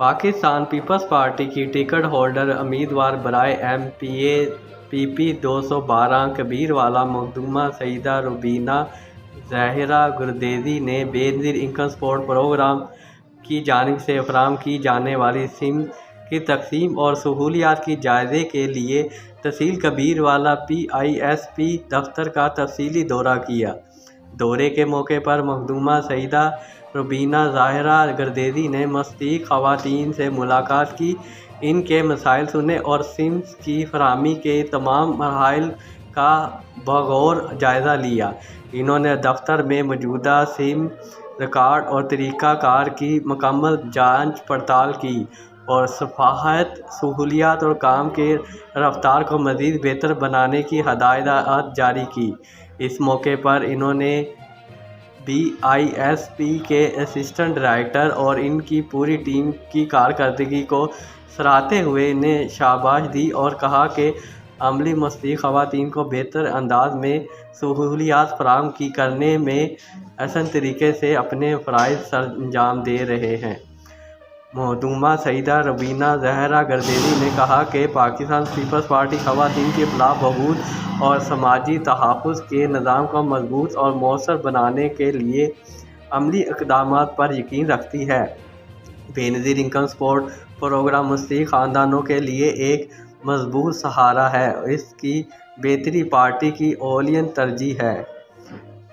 Pakistan peoples party की ticket holder उम्मीदवार बराए MPA PP 212 कबीरवाला मखदूमा सईदा रुबीना ज़ाहिरा गुरदेजी ने बेनज़ीर इनकम सपोर्ट प्रोग्राम की जानिब से फराहम की जाने वाली सिम की तकसीम और सहूलियात की जायजे के लिए तहसील कबीरवाला PISP दफ्तर का तफसीली दौरा किया। दौरे के मौके पर मखदूमा सईदा रुबीना ज़ाहिरा गुरदेजी ने मुस्तहिक़ ख़वातीन से मुलाकात की, इनके मसाइल सुने और सिम्स की फराहमी के तमाम मराहिल का बग़ौर जायज़ा लिया। इन्होंने दफ्तर में मौजूदा सिम रिकॉर्ड और तरीक़ाकार की मुकम्मल जांच पड़ताल की और सफ़ाहत, सहूलियात और काम के रफ्तार को मज़ीद बेहतर बनाने की हदायत जारी की। इस मौके पर इन्होंने BISP के असिस्टेंट डायरेक्टर और इनकी पूरी टीम की कारकर्दगी को सराहते हुए इन्हें शाबाश दी और कहा कि अमली मुस्तहिक़ ख़वातीन को बेहतर अंदाज में सहूलियात फराहम करने में अहसन तरीके से अपने फ़राइज़ सर अंजाम दे रहे हैं। मखदूमा सईदा रुबीना ज़ाहिरा गुरदेजी ने कहा कि पाकिस्तान पीपल्स पार्टी ख़वातीन की फलाह बहबूद और समाजी तहफ़्फ़ुज़ के निज़ाम को मज़बूत और मौसर बनाने के लिए अमली इक़दामात पर यकीन रखती है। बेनज़ीर इनकम सपोर्ट प्रोग्राम मुस्तहिक़ ख़ानदानों के लिए एक मज़बूत सहारा है, इसकी बेहतरी पार्टी की औलियन तरजीह है।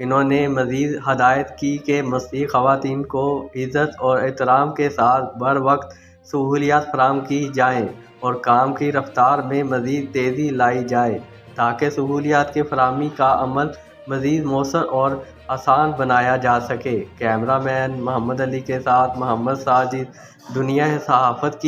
इन्होंने मज़ीद हदायत की कि मुस्तहिक़ ख़वातीन को इज़्ज़त और एहतराम के साथ बर वक्त सहूलियात फराहम की जाएँ और काम की रफ्तार में मज़ीद तेज़ी लाई जाए ताकि सहूलियात की फराहमी का अमल मज़ीद मौसर और आसान बनाया जा सके। कैमरामैन मोहम्मद अली के साथ मोहम्मद साजिद, दुनिया सहाफ़त की।